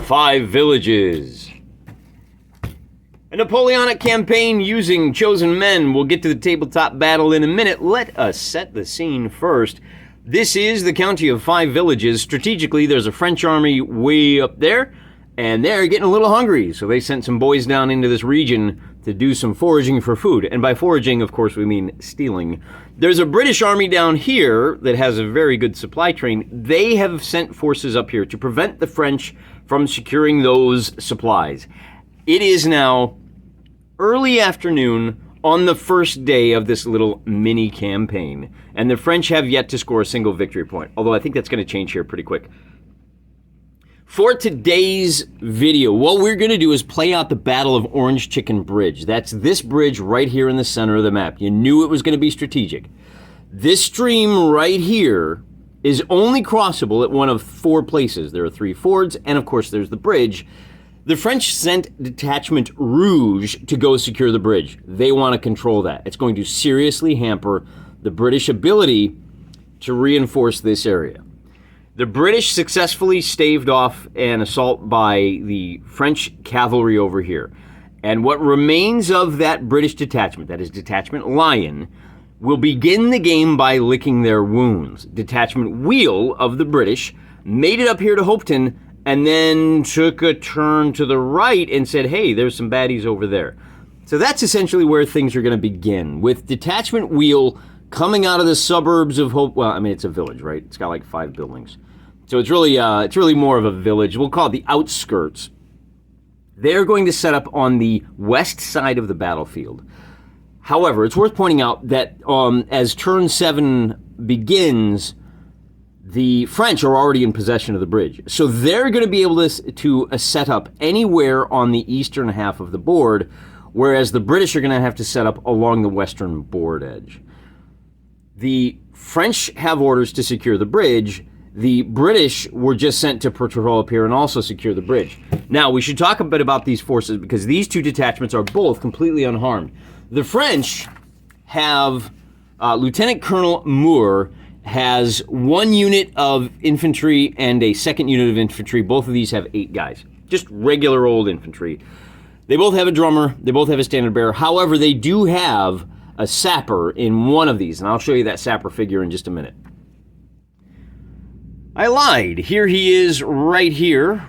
5 villages. A Napoleonic campaign using chosen men. We'll get to the tabletop battle in a minute. Let us set the scene first. This is the county of 5 villages. Strategically, there's a French army way up there, and they're getting a little hungry, so they sent some boys down into this region to do some foraging for food. And by foraging, of course, we mean stealing. There's a British army down here that has a very good supply train. They have sent forces up here to prevent the French from securing those supplies. It is now early afternoon on the first day of this little mini campaign, and the French have yet to score a single victory point, although I think that's going to change here pretty quick. For today's video, what we're going to do is play out the Battle of Orange Chicken Bridge. That's this bridge right here in the center of the map. You knew it was going to be strategic. This stream right here is only crossable at one of 4 places. There are 3 fords, and of course there's the bridge. The French sent Detachment Rouge to go secure the bridge. They want to control that. It's going to seriously hamper the British ability to reinforce this area. The British successfully staved off an assault by the French cavalry over here. And what remains of that British detachment, that is Detachment Lion, will begin the game by licking their wounds. Detachment Wheel of the British made it up here to Hopeton and then took a turn to the right and said, hey, there's some baddies over there. So that's essentially where things are going to begin, with Detachment Wheel coming out of the suburbs of Hope. Well, I mean, it's a village, right? It's got like 5 buildings. So it's really more of a village. We'll call it the outskirts. They're going to set up on the west side of the battlefield. However, it's worth pointing out that as turn 7 begins, the French are already in possession of the bridge. So they're going to be able to set up anywhere on the eastern half of the board, whereas the British are going to have to set up along the western board edge. The French have orders to secure the bridge. The British were just sent to patrol up here and also secure the bridge. Now, we should talk a bit about these forces because these 2 detachments are both completely unharmed. The French have Lieutenant Colonel Moore has 1 unit of infantry and a 2nd unit of infantry. Both of these have 8 guys, just regular old infantry. They both have a drummer. They both have a standard bearer. However, they do have a sapper in one of these, and I'll show you that sapper figure in just a minute. I lied. Here he is right here.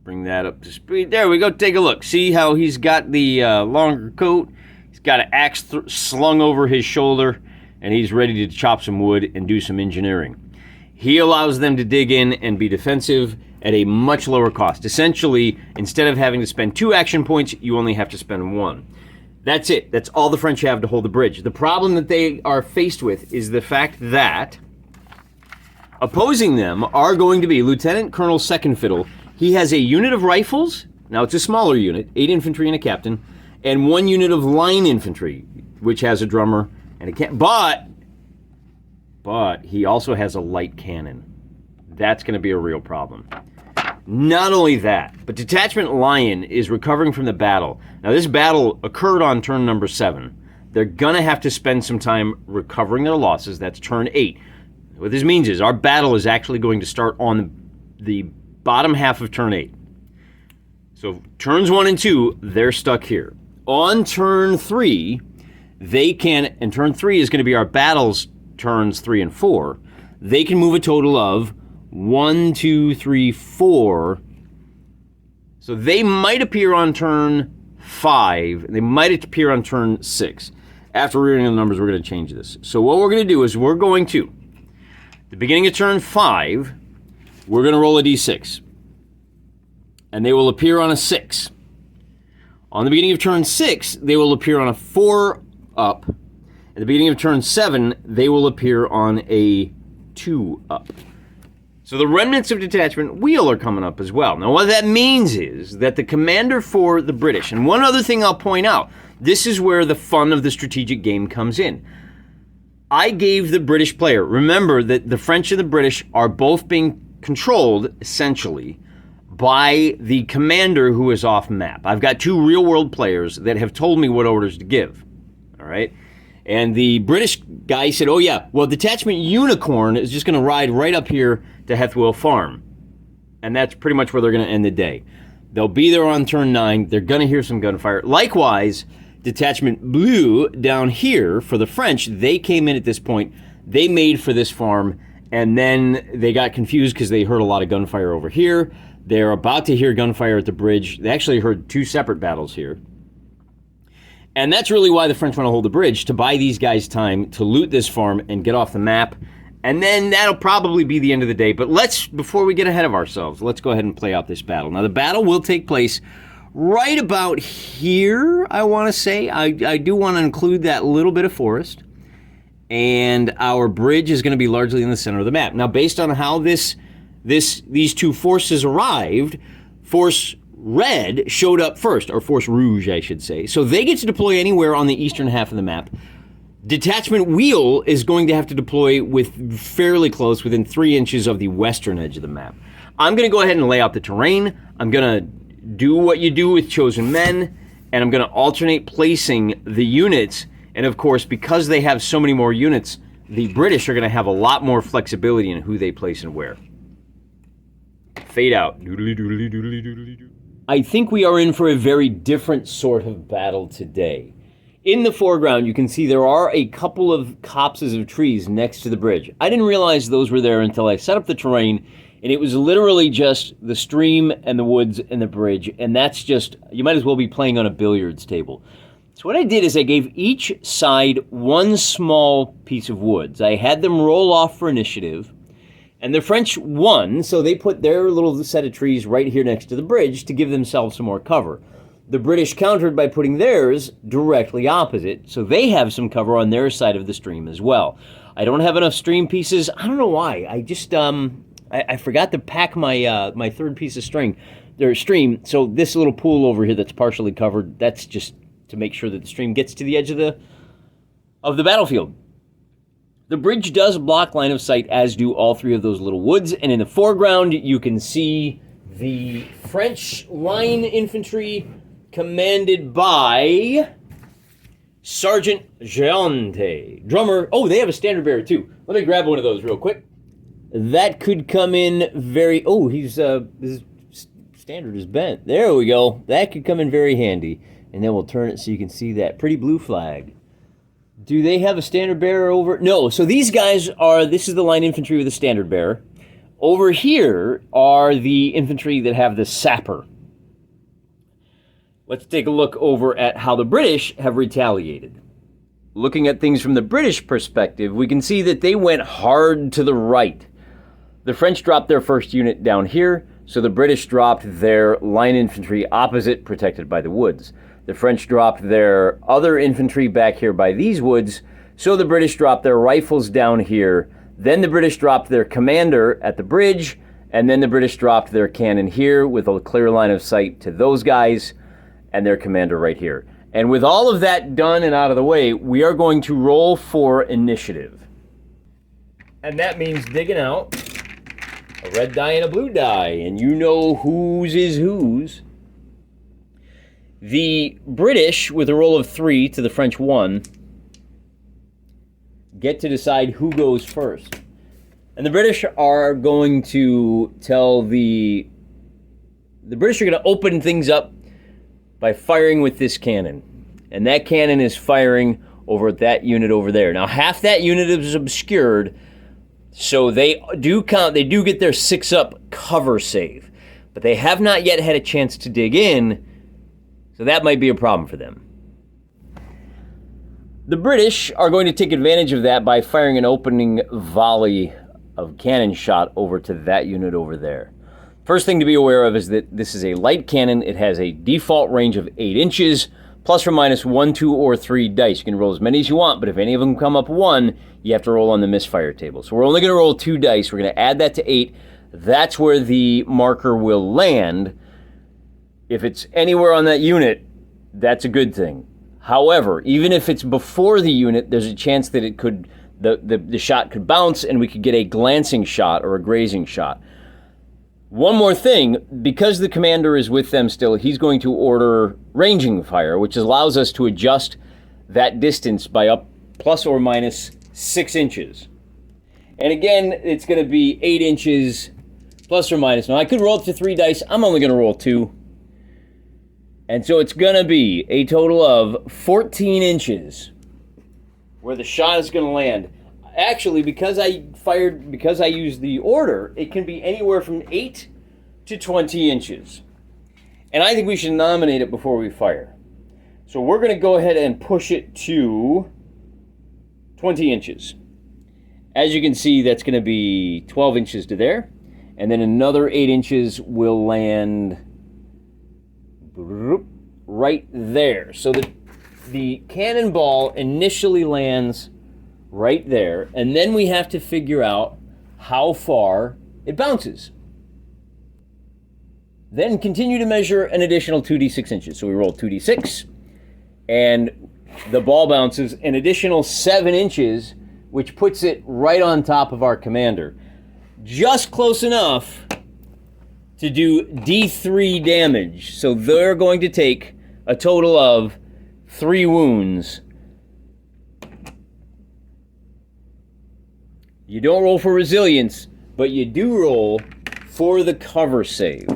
Bring that up to speed. There we go. Take a look. See how he's got the longer coat? He's got an axe slung over his shoulder, and he's ready to chop some wood and do some engineering. He allows them to dig in and be defensive at a much lower cost. Essentially, instead of having to spend 2 action points, you only have to spend 1. That's it. That's all the French have to hold the bridge. The problem that they are faced with is the fact that opposing them are going to be Lieutenant Colonel Second Fiddle. He has a unit of rifles. Now, it's a smaller unit, 8 infantry and a captain, and 1 unit of line infantry, which has a drummer and a cannon. But he also has a light cannon. That's going to be a real problem. Not only that, but Detachment Lion is recovering from the battle. Now, this battle occurred on turn number 7. They're going to have to spend some time recovering their losses. That's turn 8. What this means is our battle is actually going to start on the bottom half of turn 8. So turns 1 and 2, they're stuck here. On turn 3, they can, and turn 3 is going to be our battles turns 3 and 4. They can move a total of 1, 2, 3, 4. So they might appear on turn 5. They might appear on turn 6. After reading the numbers, we're going to change this. So what we're going to do is we're going to, at the beginning of turn 5, we're going to roll a d6. And they will appear on a 6. On the beginning of turn 6, they will appear on a 4 up. At the beginning of turn 7, they will appear on a 2 up. So the remnants of Detachment Wheel are coming up as well. Now what that means is that the commander for the British, and one other thing I'll point out, this is where the fun of the strategic game comes in. I gave the British player, remember that the French and the British are both being controlled, essentially, by the commander who is off map. I've got 2 real-world players that have told me what orders to give, all right? And the British guy said, oh yeah, well, Detachment Unicorn is just going to ride right up here to Hethwell Farm. and that's pretty much where they're going to end the day. They'll be there on turn 9. They're going to hear some gunfire. Likewise, Detachment Bleu down here for the French, they came in at this point. They made for this farm, and then they got confused because they heard a lot of gunfire over here. They're about to hear gunfire at the bridge. They actually heard 2 separate battles here. And that's really why the French want to hold the bridge, to buy these guys time to loot this farm and get off the map. And then that'll probably be the end of the day. But before we get ahead of ourselves, let's go ahead and play out this battle. Now, the battle will take place right about here, I want to say. I do want to include that little bit of forest. And our bridge is going to be largely in the center of the map. Now, based on how these 2 forces arrived, Force Red showed up first, or Force Rouge, I should say. So they get to deploy anywhere on the eastern half of the map. Detachment Wheel is going to have to deploy fairly close, within 3 inches of the western edge of the map. I'm going to go ahead and lay out the terrain. I'm going to do what you do with Chosen Men, and I'm going to alternate placing the units. And of course, because they have so many more units, the British are going to have a lot more flexibility in who they place and where. Fade out. Doodly doodly doodly doodly doo. I think we are in for a very different sort of battle today. In the foreground, you can see there are a couple of copses of trees next to the bridge. I didn't realize those were there until I set up the terrain, and it was literally just the stream and the woods and the bridge, and that's just, you might as well be playing on a billiards table. So what I did is I gave each side 1 small piece of woods. I had them roll off for initiative, and the French won, so they put their little set of trees right here next to the bridge to give themselves some more cover. The British countered by putting theirs directly opposite, so they have some cover on their side of the stream as well. I don't have enough stream pieces. I don't know why. I just, I forgot to pack my my 3rd piece of stream. So this little pool over here that's partially covered, that's just to make sure that the stream gets to the edge of the battlefield. The bridge does block line of sight, as do all 3 of those little woods, and in the foreground you can see the French line infantry commanded by Sergeant Géante. Drummer, oh, they have a standard bearer too. Let me grab one of those real quick. That could come in very, oh, his standard is bent. There we go. That could come in very handy. And then we'll turn it so you can see that pretty blue flag. Do they have a standard bearer over? No, so these guys this is the line infantry with a standard bearer. Over here are the infantry that have the sapper. Let's take a look over at how the British have retaliated. Looking at things from the British perspective, we can see that they went hard to the right. The French dropped their first unit down here, so the British dropped their line infantry opposite, protected by the woods. The French dropped their other infantry back here by these woods, so the British dropped their rifles down here. Then the British dropped their commander at the bridge, and then the British dropped their cannon here with a clear line of sight to those guys and their commander right here. And with all of that done and out of the way, we are going to roll for initiative. And that means digging out a red die and a blue die, and you know whose is whose. The British, with a roll of 3 to the French 1, get to decide who goes first. And the British are going to tell the British are going to open things up by firing with this cannon. And that cannon is firing over at that unit over there. Now, half that unit is obscured, so they do get their 6-up cover save. But they have not yet had a chance to dig in, so that might be a problem for them. The British are going to take advantage of that by firing an opening volley of cannon shot over to that unit over there. First thing to be aware of is that this is a light cannon. It has a default range of 8 inches, plus or minus 1, 2, or 3 dice. You can roll as many as you want, but if any of them come up 1, you have to roll on the misfire table. So we're only going to roll 2 dice. We're going to add that to 8. That's where the marker will land. If it's anywhere on that unit, that's a good thing. However, even if it's before the unit, there's a chance that it could, the shot could bounce and we could get a glancing shot or a grazing shot. One more thing, because the commander is with them still, he's going to order ranging fire, which allows us to adjust that distance by up plus or minus 6 inches. And again, it's going to be 8 inches Plus or minus. Now, I could roll up to 3 dice. I'm only going to roll 2. And so it's going to be a total of 14 inches where the shot is going to land. Actually, because I used the order, it can be anywhere from 8 to 20 inches. And I think we should nominate it before we fire. So we're going to go ahead and push it to 20 inches. As you can see, that's going to be 12 inches to there. And then another 8 inches will land right there. So the cannonball initially lands right there. And then we have to figure out how far it bounces. Then continue to measure an additional 2d6 inches. So we roll 2d6. And the ball bounces an additional 7 inches, which puts it right on top of our commander. Just close enough to do D3 damage. So they're going to take a total of 3 wounds. You don't roll for resilience, but you do roll for the cover save.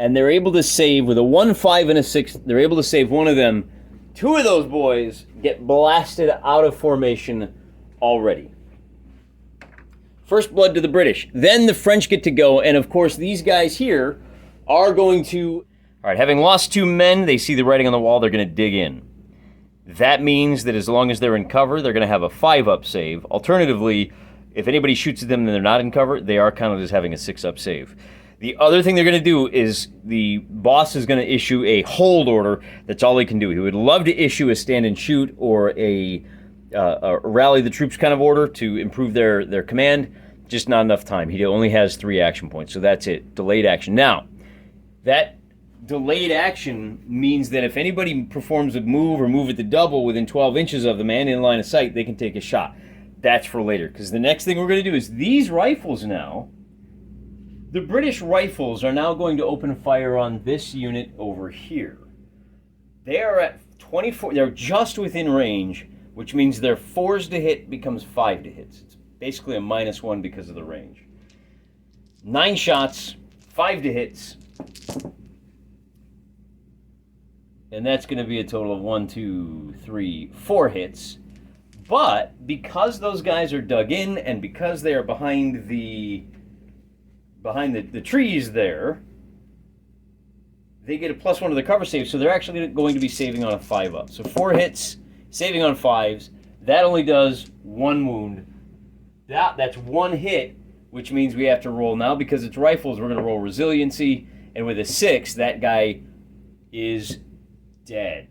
And they're able to save with a 1, 5, and a 6. They're able to save one of them. 2 of those boys get blasted out of formation already. First blood to the British. Then the French get to go, and of course these guys here are going to... All right, having lost 2 men, they see the writing on the wall, they're going to dig in. That means that as long as they're in cover, they're going to have a 5-up save. Alternatively, if anybody shoots at them and they're not in cover, they are counted as having a 6-up save. The other thing they're going to do is the boss is going to issue a hold order. That's all he can do. He would love to issue a stand and shoot or a rally the troops kind of order to improve their command. Just not enough time. He only has 3 action points, so that's it. Delayed action. Now, that delayed action means that if anybody performs a move or move at the double within 12 inches of the man in line of sight, they can take a shot. That's for later, because the next thing we're going to do is these rifles now, the British rifles are now going to open fire on this unit over here. They are at 24, they're just within range, which means their 4s to hit becomes 5 to hits. It's basically a -1 because of the range. 9 shots, 5 to hits. And that's going to be a total of 1, 2, 3, 4 hits. But because those guys are dug in and because they are behind the trees there, they get a +1 to the cover save, so they're actually going to be saving on a 5-up. So 4 hits, saving on 5s. That only does 1 wound. That's 1 hit, which means we have to roll now. Because it's rifles, we're going to roll resiliency, and with a 6, that guy is dead.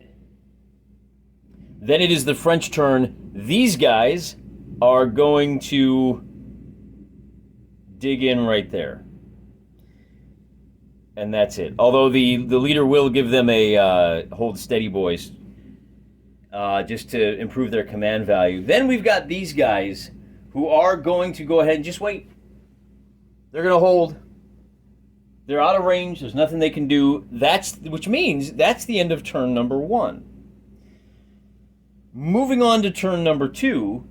Then it is the French turn. These guys are going to dig in right there. And that's it. Although the leader will give them a hold steady, boys, just to improve their command value. Then we've got these guys who are going to go ahead and just wait. They're going to hold. They're out of range. There's nothing they can do. Which means that's the end of turn number 1. Moving on to turn number 2,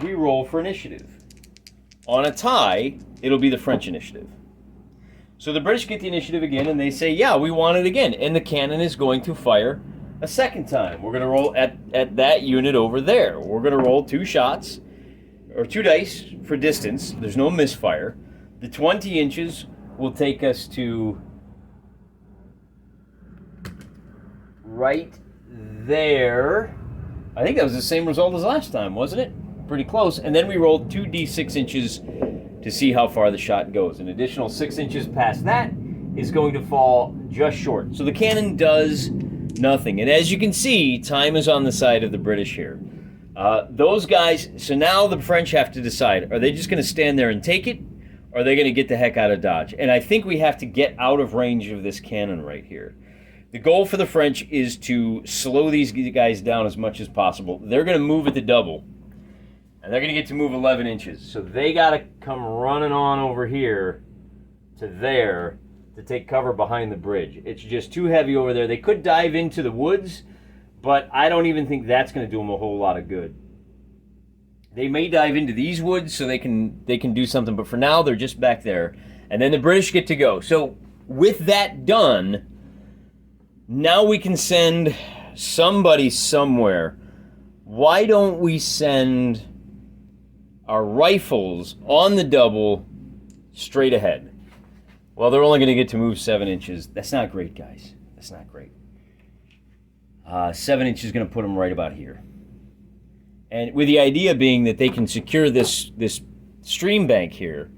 we roll for initiative. On a tie, it'll be the French initiative. So the British get the initiative again, and they say, yeah, we want it again. And the cannon is going to fire a second time. We're going to roll at that unit over there. We're going to roll 2 shots, or 2 dice for distance. There's no misfire. The 20 inches will take us to right there. I think that was the same result as last time, wasn't it? Pretty close. And then we rolled 2d6 inches to see how far the shot goes. An additional 6 inches past that is going to fall just short. So the cannon does nothing. And as you can see, time is on the side of the British here. Those guys, so now the French have to decide, are they just going to stand there and take it? Or are they going to get the heck out of Dodge? And I think we have to get out of range of this cannon right here. The goal for the French is to slow these guys down as much as possible. They're going to move at the double. And they're going to get to move 11 inches. So they got to come running on over here to there to take cover behind the bridge. It's just too heavy over there. They could dive into the woods, but I don't even think that's going to do them a whole lot of good. They may dive into these woods so they can do something, but for now they're just back there. And then the British get to go. So with that done, now we can send somebody somewhere. Why don't we send our rifles on the double straight ahead? Well, they're only going to get to move 7 inches. That's not great, guys. That's not great. 7 inches is going to put them right about here. And with the idea being that they can secure this stream bank here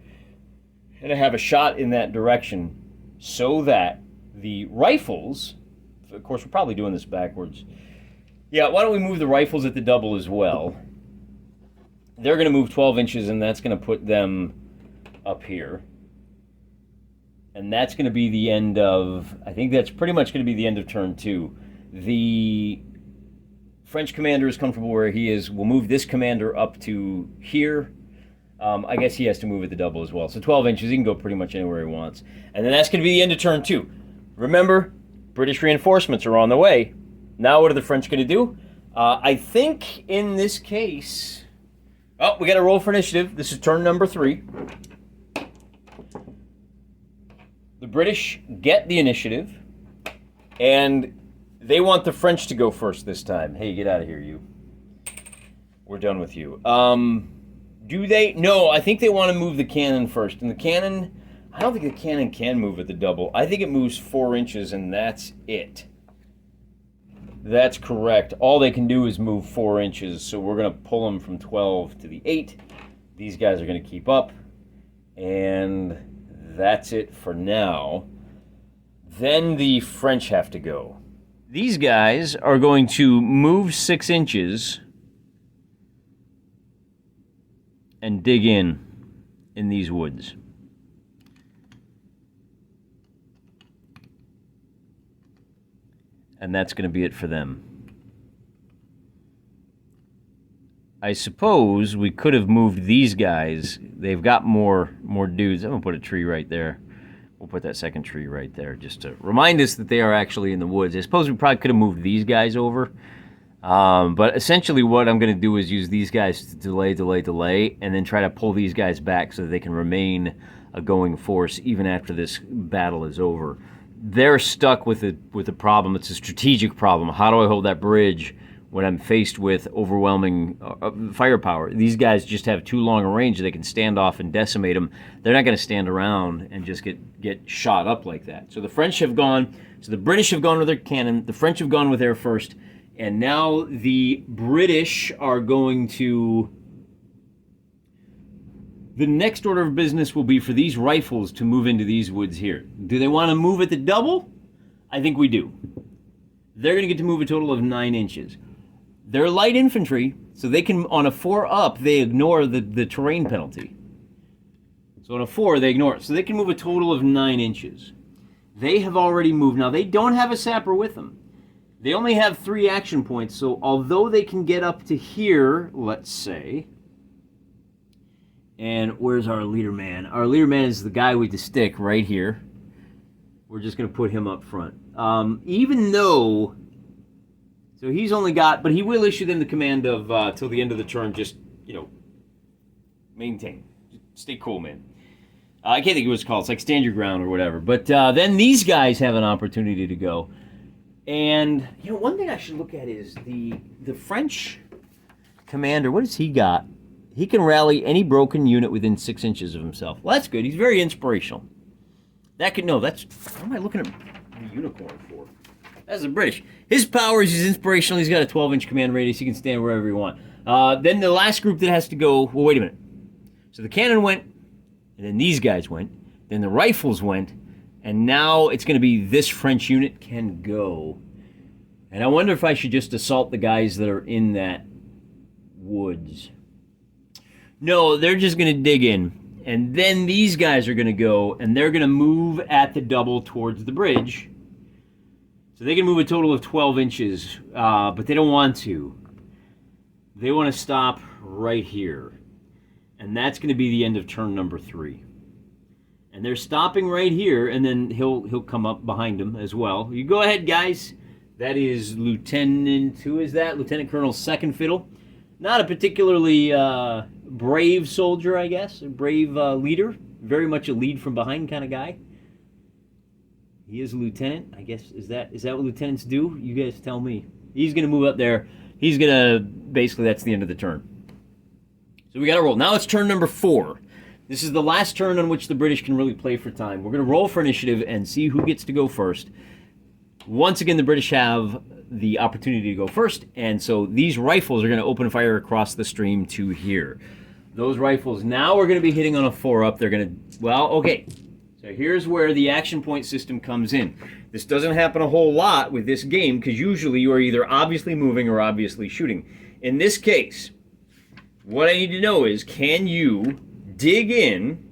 and have a shot in that direction so that the rifles, of course, we're probably doing this backwards. Yeah, why don't we move the rifles at the double as well? They're going to move 12 inches, and that's going to put them up here. And that's going to be the end of, I think that's pretty much going to be the end of turn 2. The French commander is comfortable where he is. We'll move this commander up to here. I guess he has to move at the double as well. So 12 inches, he can go pretty much anywhere he wants. And then that's going to be the end of turn 2. Remember, British reinforcements are on the way. Now what are the French going to do? I think in this case... Oh, we got to roll for initiative. This is turn number 3. The British get the initiative, and they want the French to go first this time. Hey, get out of here, you. We're done with you. Do they? No, I think they want to move the cannon first. And the cannon, I don't think the cannon can move at the double. I think it moves 4 inches, and that's it. That's correct. All they can do is move 4 inches, so we're going to pull them from 12 to the 8. These guys are going to keep up, and that's it for now. Then the French have to go. These guys are going to move 6 inches and dig in these woods. And that's going to be it for them. I suppose we could have moved these guys. They've got more dudes. I'm going to put a tree right there. We'll put that second tree right there just to remind us that they are actually in the woods. I suppose we probably could have moved these guys over. But essentially what I'm going to do is use these guys to delay, and then try to pull these guys back so that they can remain a going force even after this battle is over. They're stuck with a problem. It's a strategic problem. How do I hold that bridge when I'm faced with overwhelming firepower? These guys just have too long a range. They can stand off and decimate them. They're not going to stand around and just get shot up like that. So the French have gone. So the British have gone with their cannon. The French have gone with their first. And now the British are going to... The next order of business will be for these rifles to move into these woods here. Do they want to move at the double? I think we do. They're going to get to move a total of 9 inches. They're light infantry, so they can, on a 4 up, they ignore the terrain penalty. So on a 4, they ignore it. So they can move a total of 9 inches. They have already moved. Now, they don't have a sapper with them. They only have 3 action points, so although they can get up to here, let's say... And where's our leader man? Our leader man is the guy with the stick right here. We're just going to put him up front. Even though... So he's only got... But he will issue them the command of, till the end of the turn, just, maintain. Just stay cool, man. I can't think of what it's called. It's like stand your ground or whatever. But then these guys have an opportunity to go. And, one thing I should look at is the French commander. What has he got? He can rally any broken unit within 6 inches of himself. Well, that's good. He's very inspirational. That's... What am I looking at the unicorn for? That's the British. His powers, he's inspirational. He's got a 12-inch command radius. He can stand wherever he wants. Then the last group that has to go... Well, wait a minute. So the cannon went, and then these guys went. Then the rifles went, and now it's going to be this French unit can go. And I wonder if I should just assault the guys that are in that woods. No, they're just going to dig in. And then these guys are going to go, and they're going to move at the double towards the bridge. So they can move a total of 12 inches, but they don't want to. They want to stop right here. And that's going to be the end of turn number 3. And they're stopping right here, and then he'll come up behind them as well. You go ahead, guys. That is Lieutenant... Who is that? Lieutenant Colonel Second Fiddle. Not a particularly brave soldier, I guess. A brave leader. Very much a lead from behind kind of guy. He is a lieutenant, I guess. Is that what lieutenants do? You guys tell me. He's going to move up there. He's going to, basically, that's the end of the turn. So we got to roll. Now it's turn number 4. This is the last turn on which the British can really play for time. We're going to roll for initiative and see who gets to go first. Once again, the British have the opportunity to go first, and so these rifles are going to open fire across the stream to here. Those rifles now are going to be hitting on a 4-up. They're going to, well, okay. So here's where the action point system comes in. This doesn't happen a whole lot with this game because usually you are either obviously moving or obviously shooting. In this case, what I need to know is, can you dig in?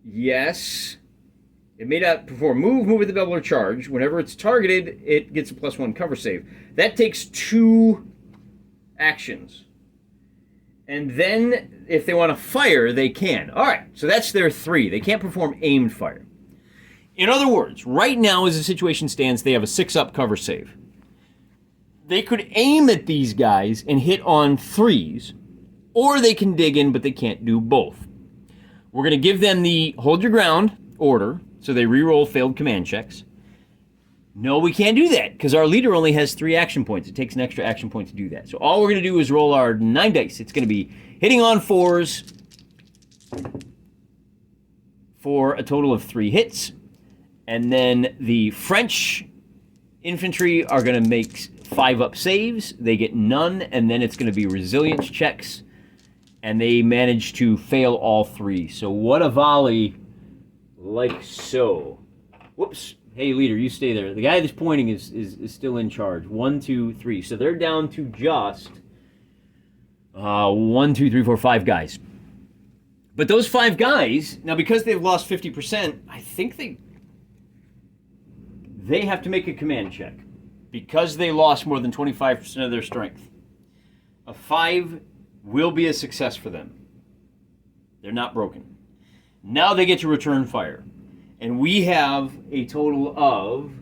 Yes. It may not perform move with the double or charge. Whenever it's targeted, it gets a +1 cover save. That takes 2 actions. And then, if they want to fire, they can. All right, so that's their 3. They can't perform aimed fire. In other words, right now, as the situation stands, they have a 6-up cover save. They could aim at these guys and hit on 3s, or they can dig in, but they can't do both. We're going to give them the hold your ground order, so they re-roll failed command checks. No, we can't do that, because our leader only has 3 action points. It takes an extra action point to do that. So all we're going to do is roll our 9 dice. It's going to be hitting on 4s for a total of 3 hits. And then the French infantry are going to make 5-up saves. They get none, and then it's going to be resilience checks. And they manage to fail all 3. So what a volley, like so. Whoops. Hey, leader, you stay there. The guy that's pointing is still in charge. 1, 2, 3. So they're down to just 1, 2, 3, 4, 5 guys. But those 5 guys, now because they've lost 50%, I think they have to make a command check. Because they lost more than 25% of their strength. A 5 will be a success for them. They're not broken. Now they get to return fire. And we have a total of,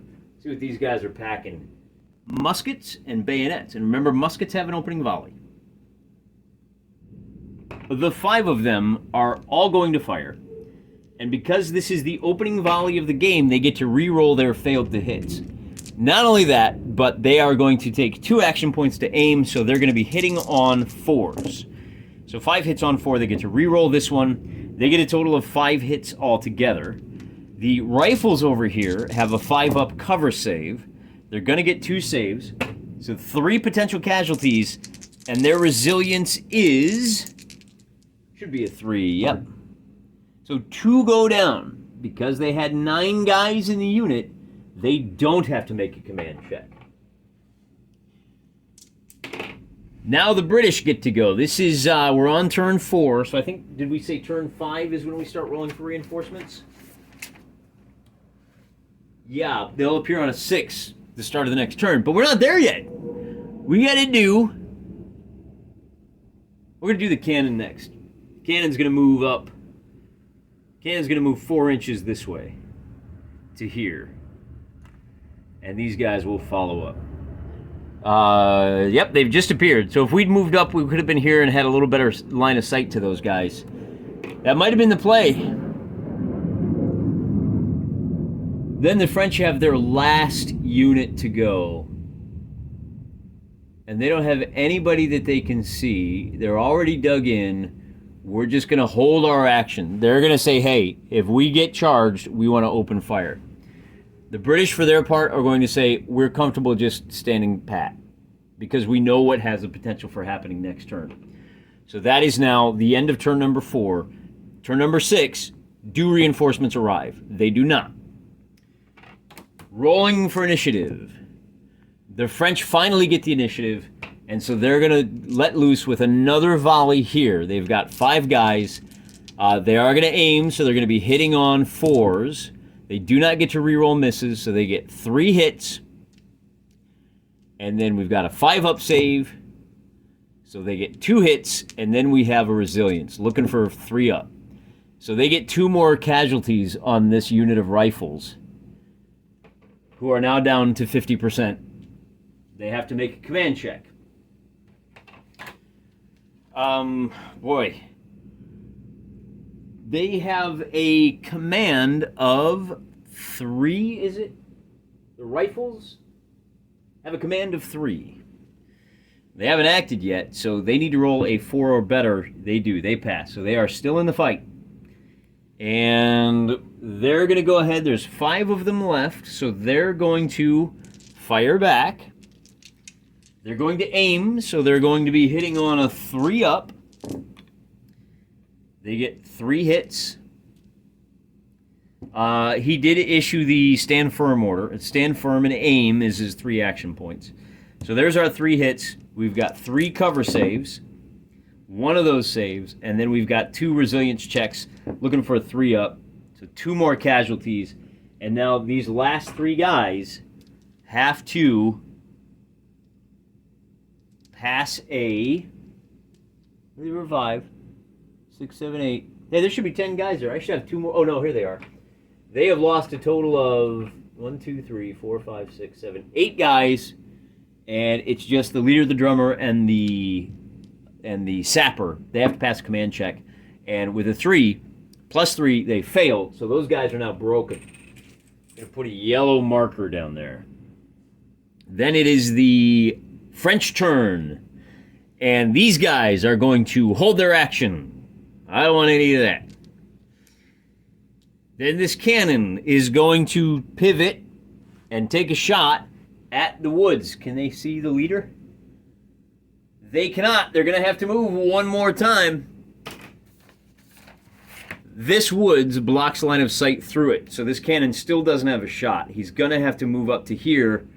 see what these guys are packing, muskets and bayonets. And remember, muskets have an opening volley. The 5 of them are all going to fire. And because this is the opening volley of the game, they get to re-roll their failed to hits. Not only that, but they are going to take 2 action points to aim, so they're going to be hitting on 4s. So 5 hits on 4, they get to re-roll this one. They get a total of 5 hits altogether. The rifles over here have a 5-up cover save. They're going to get 2 saves. So 3 potential casualties, and their resilience is, should be a 3, yep. So 2 go down. Because they had 9 guys in the unit, they don't have to make a command check. Now the British get to go. This is, we're on turn 4, so I think, did we say turn 5 is when we start rolling for reinforcements? Yeah, they'll appear on a 6 the start of the next turn, but we're not there yet. We're going to do the cannon next. Cannon's going to move up. Cannon's going to move 4 inches this way to here. And these guys will follow up. Yep, they've just appeared. So if we'd moved up, we could have been here and had a little better line of sight to those guys. That might have been the play. Then the French have their last unit to go. And they don't have anybody that they can see. They're already dug in. We're just going to hold our action. They're going to say, hey, if we get charged, we want to open fire. The British, for their part, are going to say, we're comfortable just standing pat. Because we know what has the potential for happening next turn. So that is now the end of turn number 4. Turn number 6, do reinforcements arrive? They do not. Rolling for initiative. The French finally get the initiative, and so they're going to let loose with another volley here. They've got 5 guys. They are going to aim, so they're going to be hitting on 4s. They do not get to reroll misses, so they get 3 hits. And then we've got a 5-up save, so they get 2 hits, and then we have a resilience, looking for 3-up. So they get 2 more casualties on this unit of rifles, who are now down to 50%. They have to make a command check. Boy. They have a command of 3, is it? The rifles have a command of 3. They haven't acted yet, so they need to roll a 4 or better. They do. They pass. So they are still in the fight. And they're going to go ahead. There's 5 of them left, so they're going to fire back. They're going to aim, so they're going to be hitting on a 3 up. They get 3 hits. He did issue the stand firm order. Stand firm and aim is his 3 action points. So there's our 3 hits. We've got 3 cover saves. 1 of those saves. And then we've got 2 resilience checks looking for a 3 up. So 2 more casualties. And now these last 3 guys have to pass a... They revive. 6, 7, 8. Hey, there should be 10 guys there. I should have 2 more. Oh, no, here they are. They have lost a total of 1, 2, 3, 4, 5, 6, 7, 8 guys. And it's just the leader, the drummer, and the sapper. They have to pass a command check. And with a 3, plus 3, they fail. So those guys are now broken. I'm going to put a yellow marker down there. Then it is the French turn. And these guys are going to hold their action. I don't want any of that. Then this cannon is going to pivot and take a shot at the woods. Can they see the leader? They cannot. They're going to have to move one more time. This woods blocks line of sight through it, so this cannon still doesn't have a shot. He's going to have to move up to here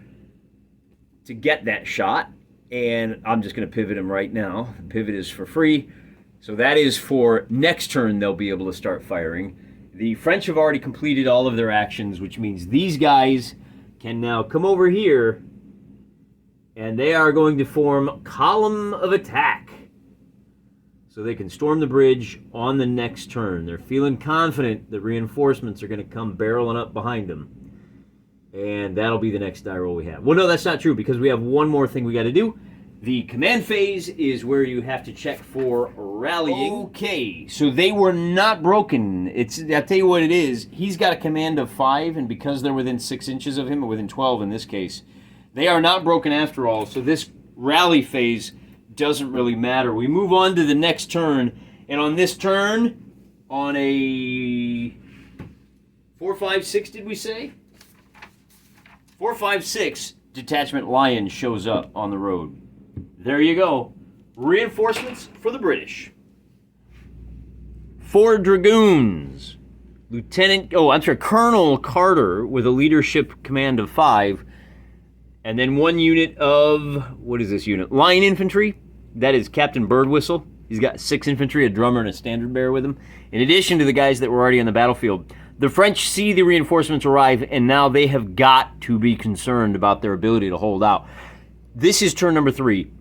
to get that shot, and I'm just going to pivot him right now. The pivot is for free. So that is for next turn they'll be able to start firing. The French have already completed all of their actions, which means these guys can now come over here, and they are going to form column of attack. So they can storm the bridge on the next turn. They're feeling confident that reinforcements are going to come barreling up behind them. And that'll be the next die roll we have. Well, no, that's not true, because we have one more thing we got to do. The command phase is where you have to check for rallying. Okay, so they were not broken. I'll tell you what it is. He's got a command of 5, and because they're within 6 inches of him, or within 12 in this case, they are not broken after all. So this rally phase doesn't really matter. We move on to the next turn, and on this turn, on a 4, 5, 6, did we say? 4, 5, 6, Detachment Lion shows up on the road. There you go. Reinforcements for the British. 4 Dragoons. Colonel Carter with a leadership command of 5. And then 1 unit of, what is this unit? Line Infantry. That is Captain Birdwhistle. He's got 6 infantry, a drummer, and a standard bearer with him. In addition to the guys that were already on the battlefield. The French see the reinforcements arrive, and now they have got to be concerned about their ability to hold out. This is turn number 3.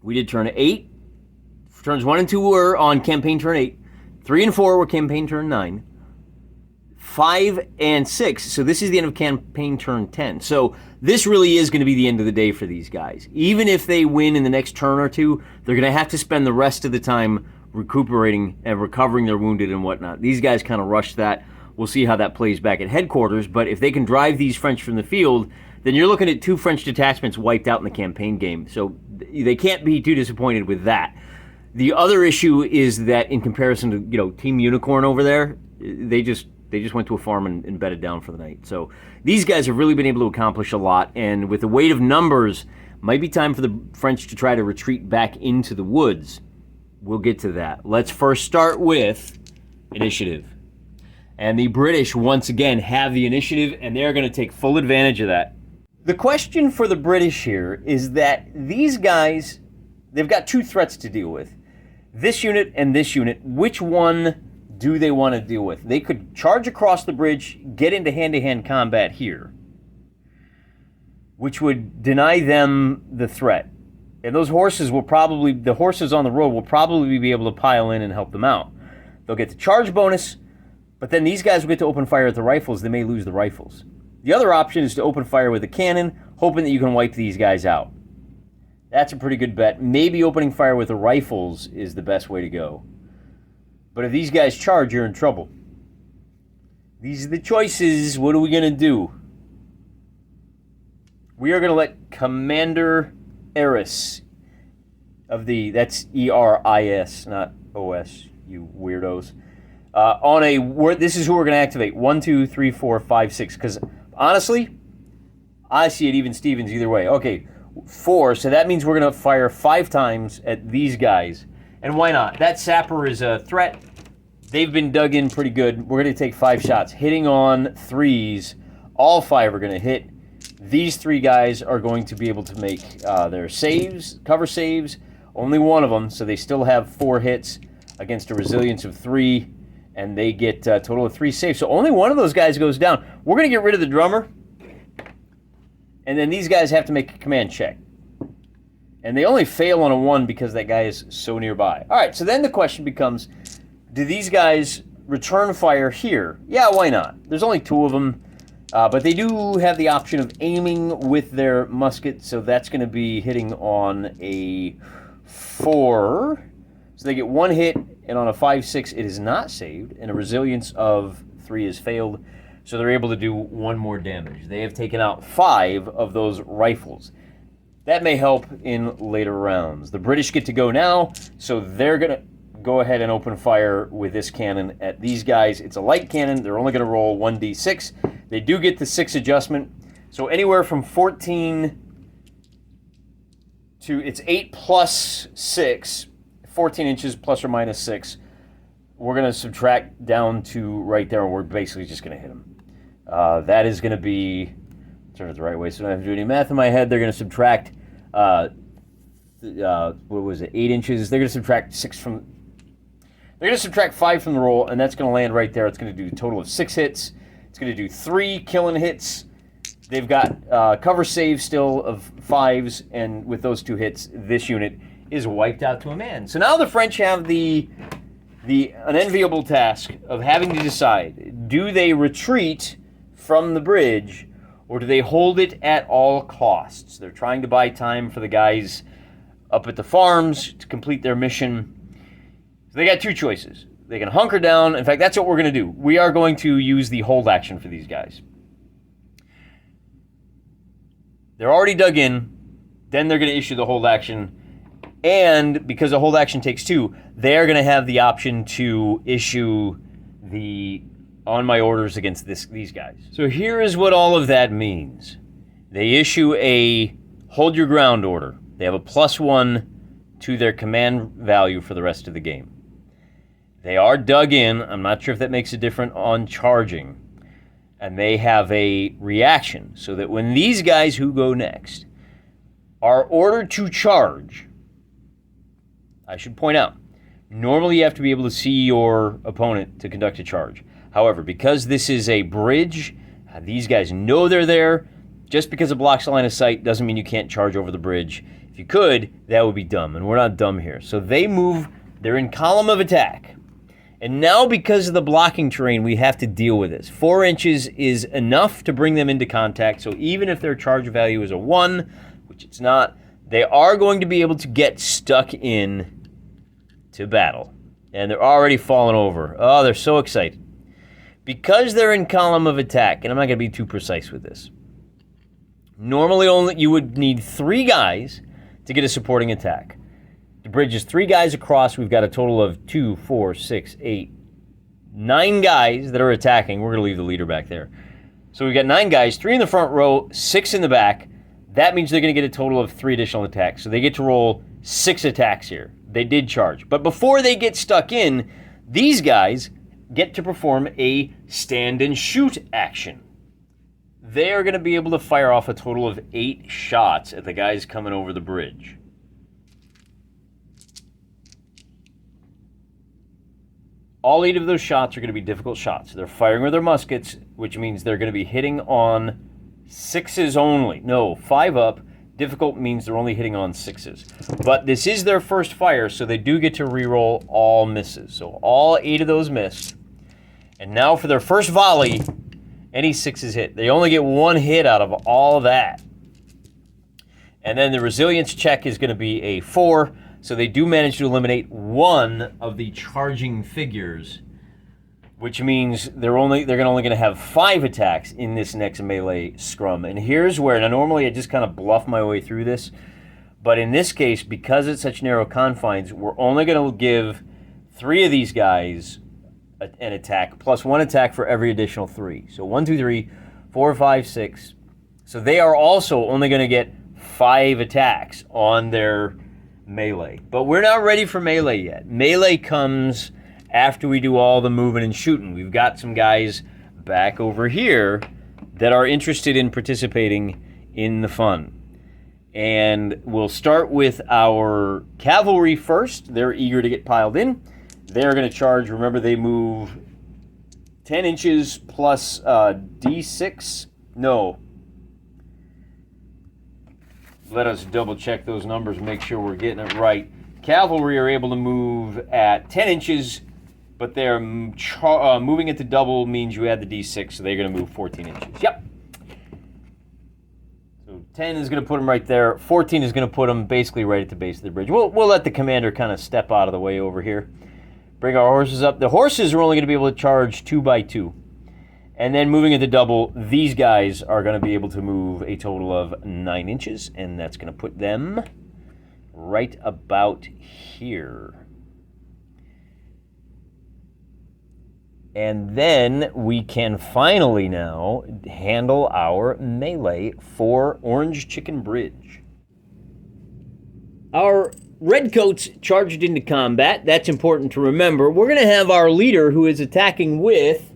We did turn 8. Turns 1 and 2 were on campaign turn 8. 3 and 4 were campaign turn 9. 5 and 6. So this is the end of campaign turn 10. So this really is going to be the end of the day for these guys. Even if they win in the next turn or 2, they're going to have to spend the rest of the time recuperating and recovering their wounded and whatnot. These guys kind of rushed that. We'll see how that plays back at headquarters. But if they can drive these French from the field, then you're looking at 2 French detachments wiped out in the campaign game. So they can't be too disappointed with that. The other issue is that in comparison to, Team Unicorn over there, they just went to a farm and bedded down for the night. So these guys have really been able to accomplish a lot, and with the weight of numbers, might be time for the French to try to retreat back into the woods. We'll get to that. Let's first start with initiative. And the British, once again, have the initiative, and they're going to take full advantage of that. The question for the British here is that these guys, they've got 2 threats to deal with. This unit and this unit. Which one do they want to deal with? They could charge across the bridge, get into hand-to-hand combat here, which would deny them the threat. And those horses the horses on the road will probably be able to pile in and help them out. They'll get the charge bonus, but then these guys will get to open fire at the rifles. They may lose the rifles. The other option is to open fire with a cannon, hoping that you can wipe these guys out. That's a pretty good bet. Maybe opening fire with the rifles is the best way to go. But if these guys charge, you're in trouble. These are the choices. What are we going to do? We are going to let Commander Eris of the, that's E-R-I-S, not O-S, you weirdos. This is who we're going to activate. 1, 2, 3, 4, 5, 6. Because honestly, I see it even Stevens either way. Okay, 4. So that means we're going to fire 5 times at these guys. And why not? That sapper is a threat. They've been dug in pretty good. We're going to take 5 shots. Hitting on 3s. All 5 are going to hit. These 3 guys are going to be able to make their saves, cover saves. Only one of them, so they still have 4 hits against a resilience of 3. And they get a total of 3 saves. So only one of those guys goes down. We're going to get rid of the drummer. And then these guys have to make a command check. And they only fail on a 1 because that guy is so nearby. All right, so then the question becomes, do these guys return fire here? Yeah, why not? There's only 2 of them. But they do have the option of aiming with their musket. So that's going to be hitting on a 4. So they get 1 hit. And on a 5-6, it is not saved. And a resilience of 3 is failed. So they're able to do 1 more damage. They have taken out 5 of those rifles. That may help in later rounds. The British get to go now, so they're going to go ahead and open fire with this cannon at these guys. It's a light cannon. They're only going to roll 1d6. They do get the 6 adjustment. So anywhere from 14 to, it's 8 plus 6, 14 inches plus or minus 6. We're going to subtract down to right there, and we're basically just going to hit them. That is going to be, turn it the right way so I don't have to do any math in my head. They're going to subtract, what was it, 8 inches. They're going to subtract 6 from, they're going to subtract 5 from the roll, and that's going to land right there. It's going to do a total of 6 hits. It's going to do 3 killing hits. They've got cover save still of 5s, and with those 2 hits, this unit is wiped out to a man. So now the French have the unenviable task of having to decide, do they retreat from the bridge, or do they hold it at all costs? They're trying to buy time for the guys up at the farms to complete their mission. So they got 2 choices. They can hunker down. In fact, that's what we're going to do. We are going to use the hold action for these guys. They're already dug in. Then they're going to issue the hold action. And because the hold action takes 2, they're going to have the option to issue the on my orders against these guys. So here is what all of that means. They issue a hold your ground order. They have a +1 to their command value for the rest of the game. They are dug in. I'm not sure if that makes a difference on charging. And they have a reaction so that when these guys who go next are ordered to charge, I should point out, normally you have to be able to see your opponent to conduct a charge. However, because this is a bridge, these guys know they're there. Just because it blocks the line of sight doesn't mean you can't charge over the bridge. If you could, that would be dumb, and we're not dumb here. So they move, they're in column of attack. And now because of the blocking terrain, we have to deal with this. 4 inches is enough to bring them into contact, so even if their charge value is a 1, which it's not, they are going to be able to get stuck in to battle. And they're already falling over. Oh, they're so excited. Because they're in column of attack, and I'm not going to be too precise with this, normally you would need 3 guys to get a supporting attack. The bridge is 3 guys across. We've got a total of 2, 4, 6, 8, 9 guys that are attacking. We're going to leave the leader back there. So we've got 9 guys, 3 in the front row, 6 in the back. That means they're going to get a total of 3 additional attacks. So they get to roll 6 attacks here. They did charge. But before they get stuck in, these guys get to perform a stand and shoot action. They are going to be able to fire off a total of 8 shots at the guys coming over the bridge. All 8 of those shots are going to be difficult shots. They're firing with their muskets, which means they're going to be hitting on 6s only. No, 5 up. Difficult means they're only hitting on 6s. But this is their first fire, so they do get to reroll all misses. So all 8 of those missed. And now for their first volley, any 6s hit. They only get 1 hit out of all of that. And then the resilience check is going to be a 4. So they do manage to eliminate one of the charging figures, which means they're only going to have 5 attacks in this next melee scrum. And here's where, now normally I just kind of bluff my way through this, but in this case, because it's such narrow confines, we're only going to give 3 of these guys an attack, plus 1 attack for every additional 3. So 1, 2, 3, 4, 5, 6. So they are also only going to get 5 attacks on their melee. But we're not ready for melee yet. Melee comes after we do all the moving and shooting. We've got some guys back over here that are interested in participating in the fun. And we'll start with our cavalry first. They're eager to get piled in. They're going to charge. Remember, they move 10 inches plus D6. No. Let us double check those numbers, make sure we're getting it right. Cavalry are able to move at 10 inches, but they're moving it to double means you add the D6, so they're going to move 14 inches. Yep. So 10 is going to put them right there. 14 is going to put them basically right at the base of the bridge. We'll let the commander kind of step out of the way over here. Bring our horses up. The horses are only going to be able to charge 2 by 2. And then moving into double, these guys are going to be able to move a total of 9 inches, and that's going to put them right about here. And then we can finally now handle our melee for Orange Chicken Bridge. Our redcoats charged into combat. That's important to remember. We're going to have our leader who is attacking with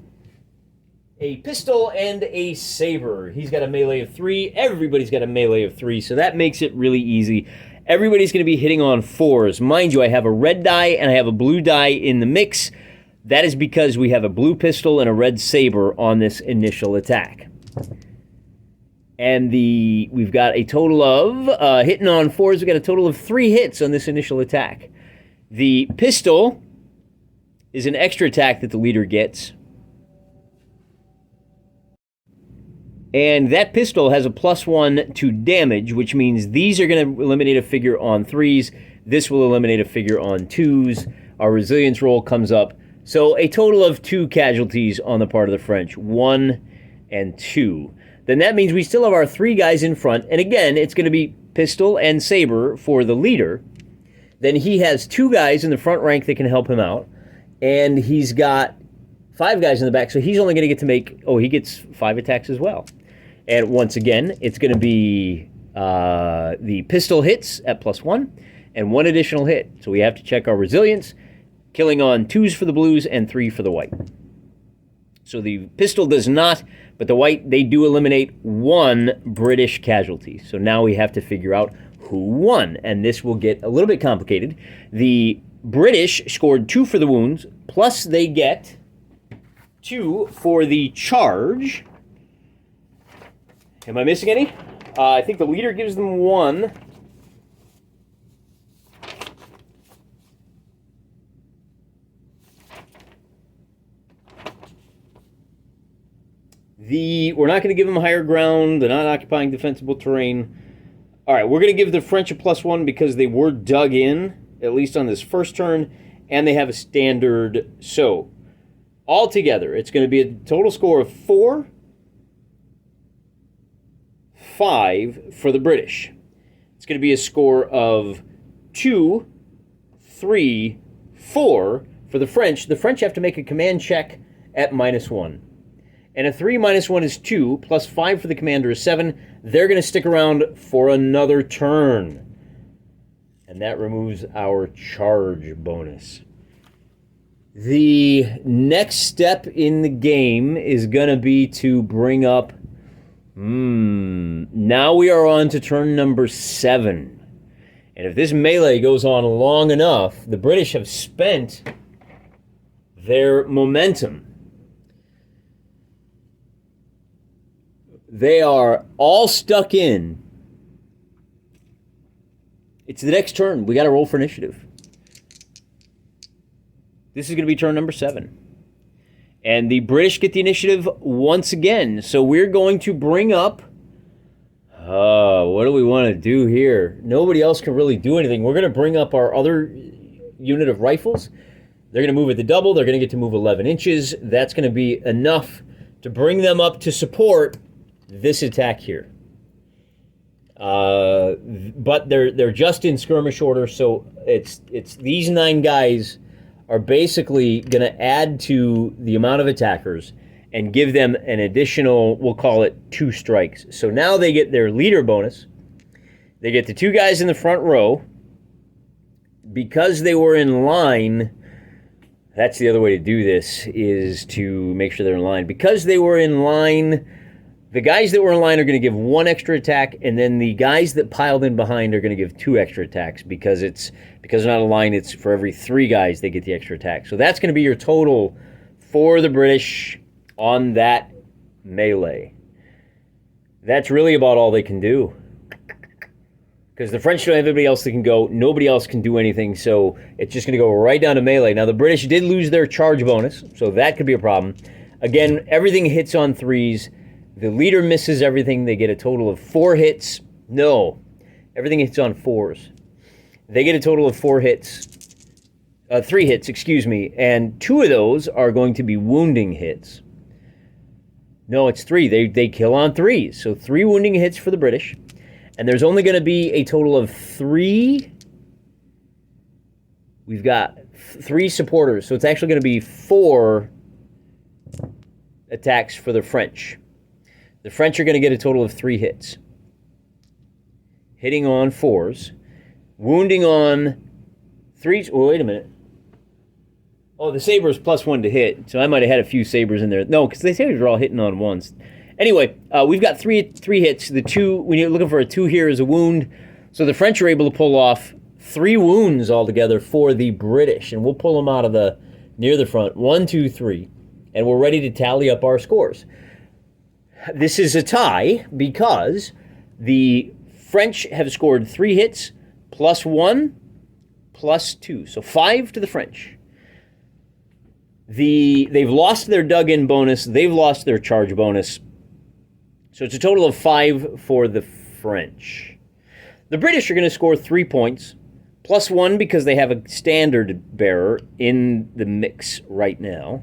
a pistol and a saber. He's got a melee of 3. Everybody's got a melee of 3, so that makes it really easy. Everybody's going to be hitting on 4s. Mind you, I have a red die and I have a blue die in the mix. That is because we have a blue pistol and a red saber on this initial attack. And we've got a total of, hitting on 4s, we've got a total of 3 hits on this initial attack. The pistol is an extra attack that the leader gets. And that pistol has a +1 to damage, which means these are going to eliminate a figure on 3s. This will eliminate a figure on 2s. Our resilience roll comes up. So a total of 2 casualties on the part of the French, 1 and 2. Then that means we still have our 3 guys in front. And again, it's going to be pistol and saber for the leader. Then he has 2 guys in the front rank that can help him out. And he's got 5 guys in the back. So he's only going to get to make, he gets 5 attacks as well. And once again, it's going to be the pistol hits at +1 and 1 additional hit. So we have to check our resilience, killing on 2s for the blues and 3 for the white. So the pistol does not, but the white, they do eliminate 1 British casualty. So now we have to figure out who won, and this will get a little bit complicated. The British scored 2 for the wounds, plus they get 2 for the charge. Am I missing any? I think the leader gives them 1. We're not going to give them higher ground. They're not occupying defensible terrain. All right, we're going to give the French a +1 because they were dug in, at least on this first turn, and they have a standard. So, altogether, it's going to be a total score of 4, 5 for the British. It's going to be a score of 2, 3, 4 for the French. The French have to make a command check at -1. And a 3 minus 1 is 2, plus 5 for the commander is 7. They're going to stick around for another turn. And that removes our charge bonus. The next step in the game is going to be to bring up... Now we are on to turn number 7. And if this melee goes on long enough, the British have spent their momentum. They are all stuck in. It's the next turn. We got to roll for initiative. This is going to be turn number 7. And the British get the initiative once again. So we're going to bring up What do we want to do here? Nobody else can really do anything. We're going to bring up our other unit of rifles. They're going to move at the double. They're going to get to move 11 inches. That's going to be enough to bring them up to support this attack here. But they're just in skirmish order, so it's these 9 guys are basically going to add to the amount of attackers and give them an additional, we'll call it 2 strikes. So now they get their leader bonus. They get the 2 guys in the front row. Because they were in line, that's the other way to do this, is to make sure they're in line. Because they were in line, the guys that were in line are going to give 1 extra attack, and then the guys that piled in behind are going to give 2 extra attacks because they're not in line. It's for every 3 guys they get the extra attack. So that's going to be your total for the British on that melee. That's really about all they can do. Because the French don't have anybody else that can go. Nobody else can do anything, so it's just going to go right down to melee. Now, the British did lose their charge bonus, so that could be a problem. Again, everything hits on 3s. The leader misses everything. They get a total of 4 hits. No, everything hits on 4s. They get a total of 4 hits. 3 hits, excuse me. And 2 of those are going to be wounding hits. No, it's 3. They kill on 3s. So 3 wounding hits for the British. And there's only going to be a total of 3. We've got 3 supporters. So it's actually going to be 4 attacks for the French. The French are going to get a total of 3 hits. Hitting on 4s. Wounding on 3s. Oh, wait a minute. Oh, the sabers +1 to hit. So I might have had a few sabers in there. No, because the sabers are all hitting on 1s. Anyway, we've got three hits. The 2, when you're looking for a 2 here, is a wound. So the French are able to pull off 3 wounds altogether for the British. And we'll pull them out of near the front. 1, 2, 3. And we're ready to tally up our scores. This is a tie because the French have scored 3 hits, +1, +2. So 5 to the French. They've lost their dug-in bonus. They've lost their charge bonus. So it's a total of 5 for the French. The British are going to score 3 points, +1 because they have a standard bearer in the mix right now.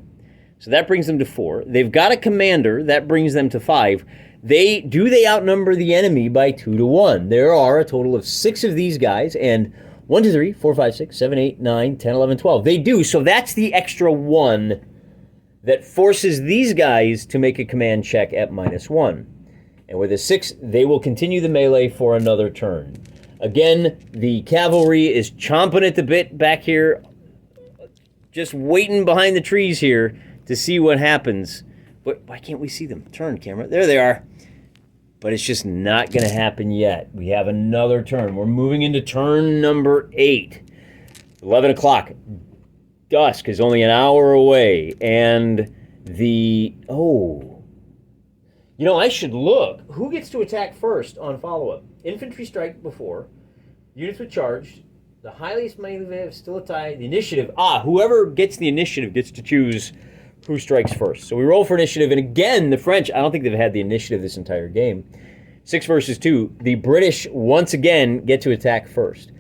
So that brings them to 4. They've got a commander. That brings them to 5. They outnumber the enemy by 2 to 1. There are a total of 6 of these guys, and 1, 2, 3, 4, 5, 6, 7, 8, 9, 10, 11, 12. They do, so that's the extra 1 that forces these guys to make a command check at -1. And with a 6, they will continue the melee for another turn. Again, the cavalry is chomping at the bit back here, just waiting behind the trees here to see what happens. But why can't we see them? Turn, camera. There they are. But it's just not going to happen yet. We have another turn. We're moving into turn number 8. 11 o'clock. Dusk is only an hour away. And I should look. Who gets to attack first on follow-up? Infantry strike before. Units with charge. The highest melee have still a tie. The initiative. Whoever gets the initiative gets to choose who strikes first. So we roll for initiative. And again, the French, I don't think they've had the initiative this entire game. 6 versus 2. The British, once again, get to attack first.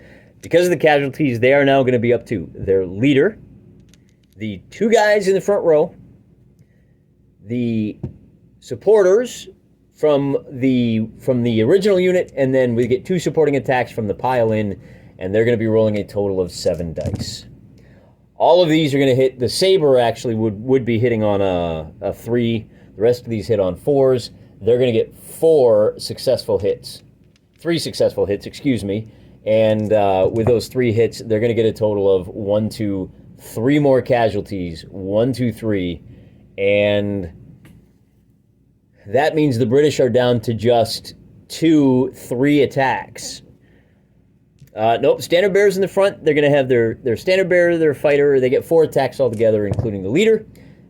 Because of the casualties, they are now going to be up to their leader, the 2 guys in the front row, the supporters from the original unit, and then we get 2 supporting attacks from the pile-in, and they're going to be rolling a total of 7 dice. All of these are going to hit. The saber actually would be hitting on a 3. The rest of these hit on 4s. They're going to get 4 successful hits. 3 successful hits, excuse me. And with those 3 hits, they're going to get a total of 1, 2, 3 more casualties. 1, 2, 3. And that means the British are down to just 2, 3 attacks. Nope, standard bearers in the front. They're going to have their standard bearer, their fighter. They get 4 attacks altogether, including the leader.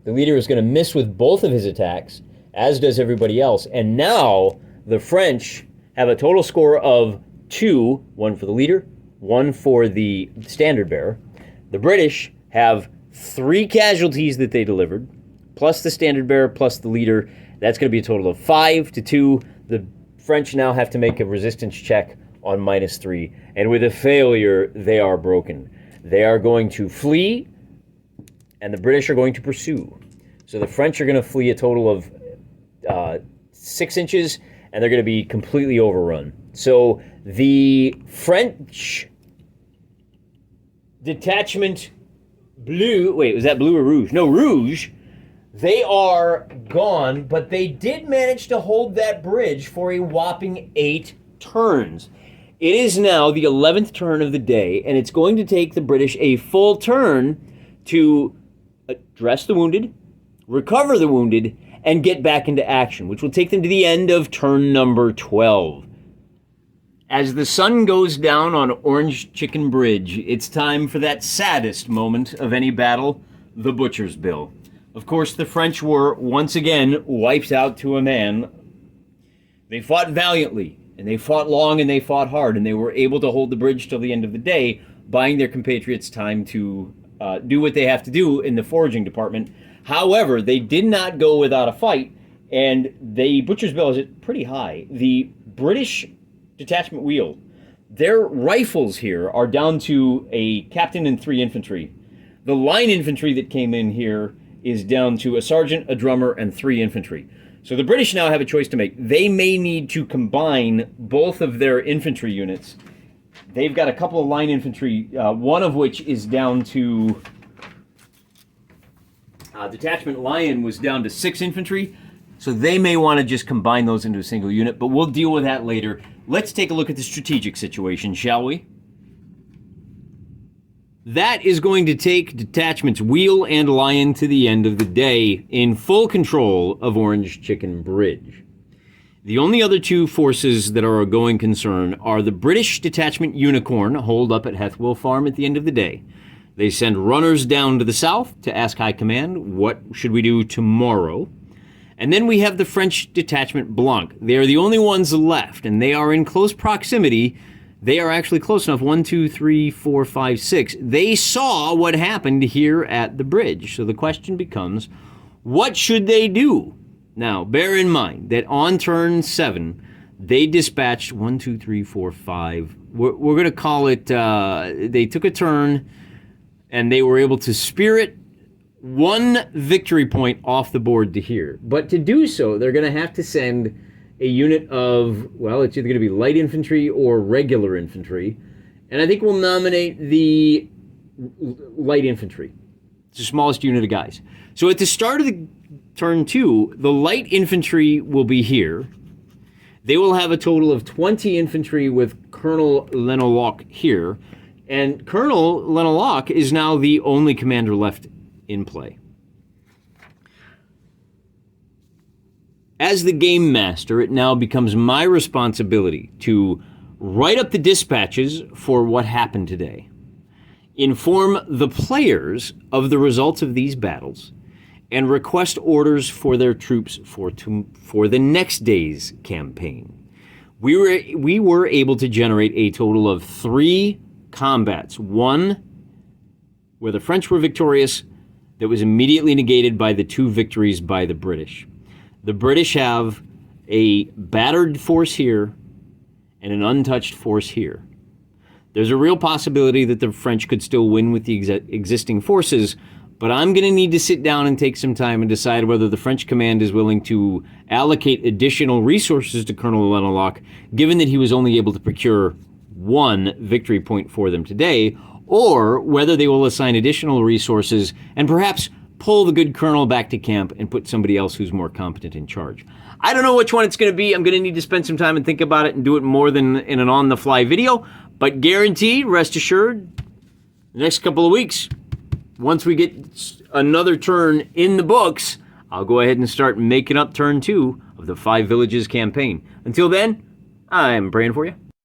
The leader is going to miss with both of his attacks, as does everybody else. And now the French have a total score of 2, 1 for the leader, 1 for the standard bearer. The British have 3 casualties that they delivered, plus the standard bearer, plus the leader. That's going to be a total of 5 to 2. The French now have to make a resistance check on -3, and with a failure, they are broken. They are going to flee, and the British are going to pursue. So the French are going to flee a total of 6 inches, and they're going to be completely overrun. So the French detachment blue, wait, was that blue or rouge? No, rouge. They are gone, but they did manage to hold that bridge for a whopping 8 turns. It is now the 11th turn of the day, and it's going to take the British a full turn to address the wounded, recover the wounded, and get back into action, which will take them to the end of turn number 12. As the sun goes down on Orange Chicken Bridge, it's time for that saddest moment of any battle, the Butcher's Bill. Of course, the French were once again wiped out to a man. They fought valiantly, and they fought long, and they fought hard, and they were able to hold the bridge till the end of the day, buying their compatriots time to do what they have to do in the foraging department. However, they did not go without a fight, and the Butcher's Bill is pretty high. The British detachment wheel, their rifles here are down to a captain and 3 infantry. The line infantry that came in here is down to a sergeant, a drummer, and 3 infantry. So the British now have a choice to make. They may need to combine both of their infantry units. They've got a couple of line infantry, one of which is down to... Detachment Lion was down to 6 infantry, so they may want to just combine those into a single unit, but we'll deal with that later. Let's take a look at the strategic situation, shall we? That is going to take detachments Wheel and Lion to the end of the day in full control of Orange Chicken Bridge. The only other 2 forces that are a going concern are the British detachment Unicorn, holed up at Hethwell Farm at the end of the day. They send runners down to the south to ask High Command, what should we do tomorrow? And then we have the French detachment Blanc. They are the only ones left, and they are in close proximity. They are actually close enough. 1, 2, 3, 4, 5, 6. They saw what happened here at the bridge. So the question becomes, what should they do? Now, bear in mind that on turn 7, they dispatched 1, 2, 3, 4, 5. We're going to call it, they took a turn, and they were able to spirit 1 victory point off the board to here. But to do so, they're going to have to send a unit of, well, it's either going to be light infantry or regular infantry. And I think we'll nominate the light infantry. It's the smallest unit of guys. So at the start of the turn 2, the light infantry will be here. They will have a total of 20 infantry with Colonel Lenolok here. And Colonel Lenolok is now the only commander left in play. As the game master, it now becomes my responsibility to write up the dispatches for what happened today, inform the players of the results of these battles, and request orders for their troops for the next day's campaign. We were able to generate a total of 3 combats. One where the French were victorious, that was immediately negated by the 2 victories by the British. The British have a battered force here and an untouched force here. There's a real possibility that the French could still win with the existing forces, but I'm going to need to sit down and take some time and decide whether the French command is willing to allocate additional resources to Colonel Lenolok, given that he was only able to procure 1 victory point for them today, or whether they will assign additional resources and perhaps pull the good colonel back to camp and put somebody else who's more competent in charge. I don't know which one it's going to be. I'm going to need to spend some time and think about it and do it more than in an on-the-fly video, but guaranteed, rest assured, the next couple of weeks, once we get another turn in the books, I'll go ahead and start making up turn 2 of the 5 Villages campaign. Until then, I'm praying for you.